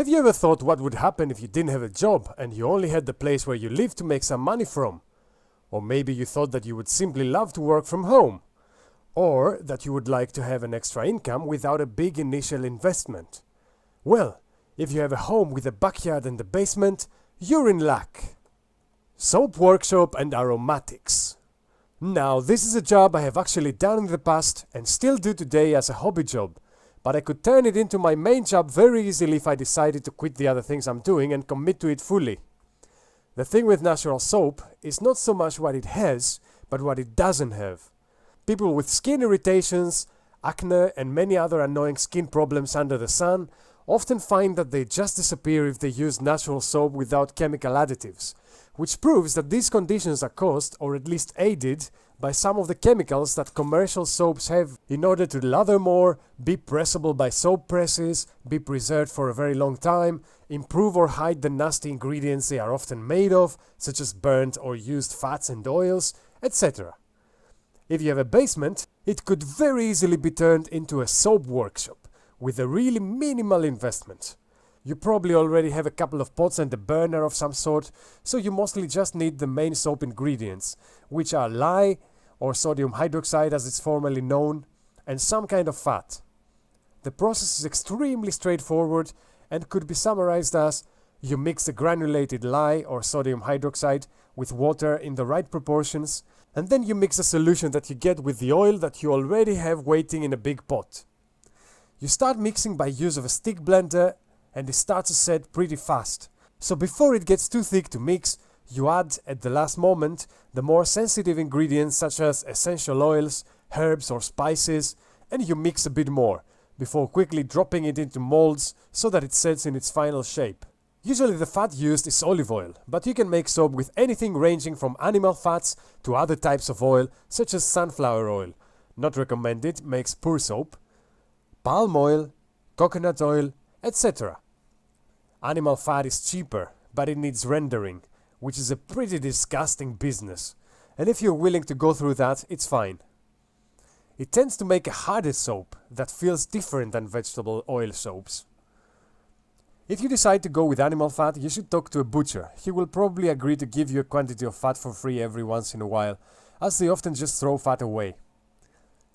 Have you ever thought what would happen if you didn't have a job and you only had the place where you live to make some money from? Or maybe you thought that you would simply love to work from home. Or that you would like to have an extra income without a big initial investment. Well, if you have a home with a backyard and a basement, you're in luck. Soap workshop and aromatics. Now, this is a job I have actually done in the past and still do today as a hobby job, but I could turn it into my main job very easily if I decided to quit the other things I'm doing and commit to it fully. The thing with natural soap is not so much what it has, but what it doesn't have. People with skin irritations, acne, and many other annoying skin problems under the sun often find that they just disappear if they use natural soap without chemical additives, which proves that these conditions are caused, or at least aided, by some of the chemicals that commercial soaps have in order to lather more, be pressable by soap presses, be preserved for a very long time, improve or hide the nasty ingredients they are often made of, such as burnt or used fats and oils, etc. If you have a basement, it could very easily be turned into a soap workshop with a really minimal investment. You probably already have a couple of pots and a burner of some sort, so you mostly just need the main soap ingredients, which are lye, or sodium hydroxide as it's formerly known, and some kind of fat. The process is extremely straightforward and could be summarized as: you mix the granulated lye or sodium hydroxide with water in the right proportions, and then you mix a solution that you get with the oil that you already have waiting in a big pot. You start mixing by use of a stick blender, and it starts to set pretty fast. So before it gets too thick to mix, you add at the last moment the more sensitive ingredients such as essential oils, herbs or spices, and you mix a bit more before quickly dropping it into molds so that it sets in its final shape. Usually the fat used is olive oil, but you can make soap with anything ranging from animal fats to other types of oil such as sunflower oil, not recommended, makes poor soap, palm oil, coconut oil, etc. Animal fat is cheaper, but it needs rendering, which is a pretty disgusting business, and if you're willing to go through that, it's fine. It tends to make a harder soap that feels different than vegetable oil soaps. If you decide to go with animal fat, you should talk to a butcher. He will probably agree to give you a quantity of fat for free every once in a while, as they often just throw fat away.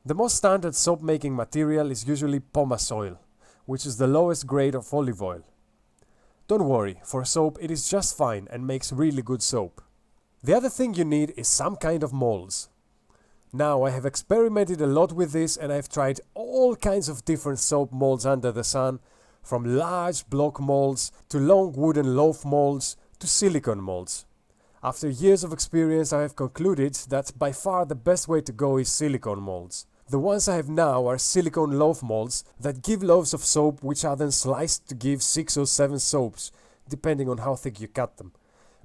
The most standard soap making material is usually pomace oil, which is the lowest grade of olive oil. Don't worry, for soap it is just fine and makes really good soap. The other thing you need is some kind of molds. Now, I have experimented a lot with this and I've tried all kinds of different soap molds under the sun, from large block molds to long wooden loaf molds to silicone molds. After years of experience, I have concluded that by far the best way to go is silicone molds. The ones I have now are silicone loaf molds that give loaves of soap which are then sliced to give 6 or 7 soaps, depending on how thick you cut them.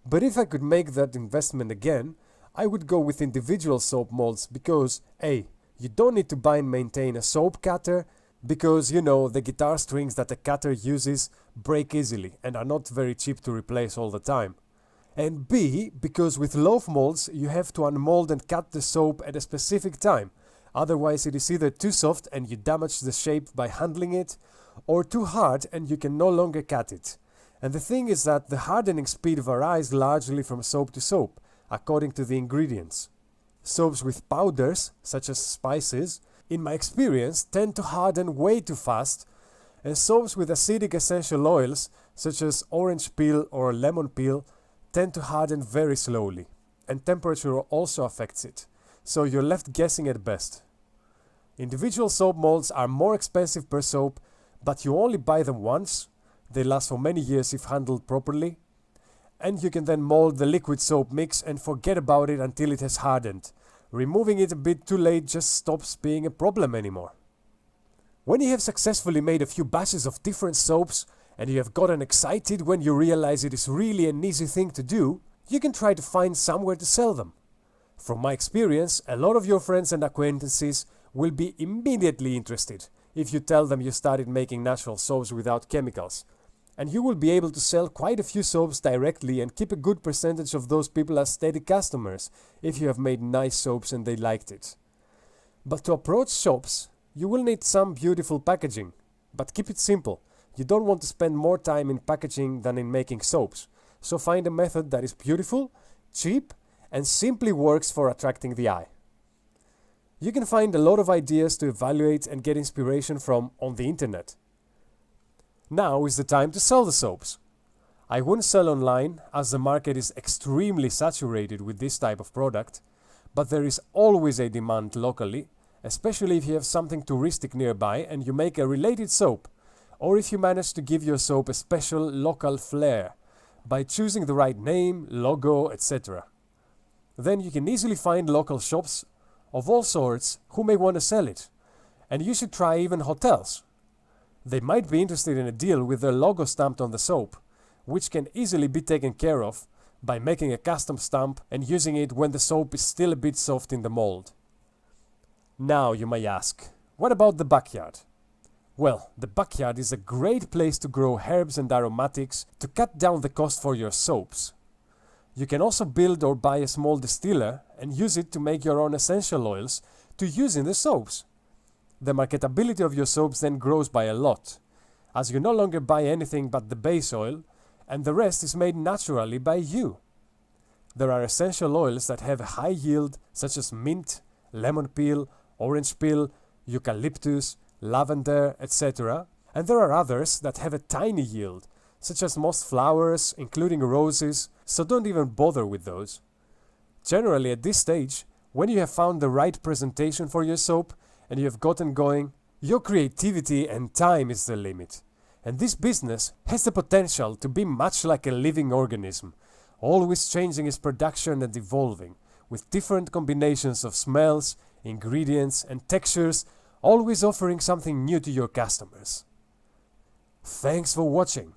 But if I could make that investment again, I would go with individual soap molds because A. You don't need to buy and maintain a soap cutter because, you know, the guitar strings that a cutter uses break easily and are not very cheap to replace all the time. And B. Because with loaf molds you have to unmold and cut the soap at a specific time. Otherwise it is either too soft and you damage the shape by handling it, or too hard and you can no longer cut it. And the thing is that the hardening speed varies largely from soap to soap, according to the ingredients. Soaps with powders, such as spices, in my experience tend to harden way too fast, and soaps with acidic essential oils, such as orange peel or lemon peel, tend to harden very slowly, and temperature also affects it. So you're left guessing at best. Individual soap molds are more expensive per soap, but you only buy them once. They last for many years if handled properly. And you can then mold the liquid soap mix and forget about it until it has hardened. Removing it a bit too late just stops being a problem anymore. When you have successfully made a few batches of different soaps and you have gotten excited when you realize it is really an easy thing to do, you can try to find somewhere to sell them. From my experience, a lot of your friends and acquaintances will be immediately interested if you tell them you started making natural soaps without chemicals. And you will be able to sell quite a few soaps directly and keep a good percentage of those people as steady customers if you have made nice soaps and they liked it. But to approach shops, you will need some beautiful packaging. But keep it simple. You don't want to spend more time in packaging than in making soaps, so find a method that is beautiful, cheap, and simply works for attracting the eye. You can find a lot of ideas to evaluate and get inspiration from on the internet. Now is the time to sell the soaps. I wouldn't sell online as the market is extremely saturated with this type of product, but there is always a demand locally, especially if you have something touristic nearby and you make a related soap, or if you manage to give your soap a special local flair by choosing the right name, logo, etc. Then you can easily find local shops of all sorts who may want to sell it, and you should try even hotels. They might be interested in a deal with their logo stamped on the soap, which can easily be taken care of by making a custom stamp and using it when the soap is still a bit soft in the mold. Now you may ask, what about the backyard? Well, the backyard is a great place to grow herbs and aromatics to cut down the cost for your soaps. You can also build or buy a small distiller and use it to make your own essential oils to use in the soaps. The marketability of your soaps then grows by a lot, as you no longer buy anything but the base oil, and the rest is made naturally by you. There are essential oils that have a high yield, such as mint, lemon peel, orange peel, eucalyptus, lavender, etc. And there are others that have a tiny yield, such as most flowers, including roses, so don't even bother with those. Generally, at this stage, when you have found the right presentation for your soap and you have gotten going, your creativity and time is the limit. And this business has the potential to be much like a living organism, always changing its production and evolving, with different combinations of smells, ingredients, and textures, always offering something new to your customers. Thanks for watching.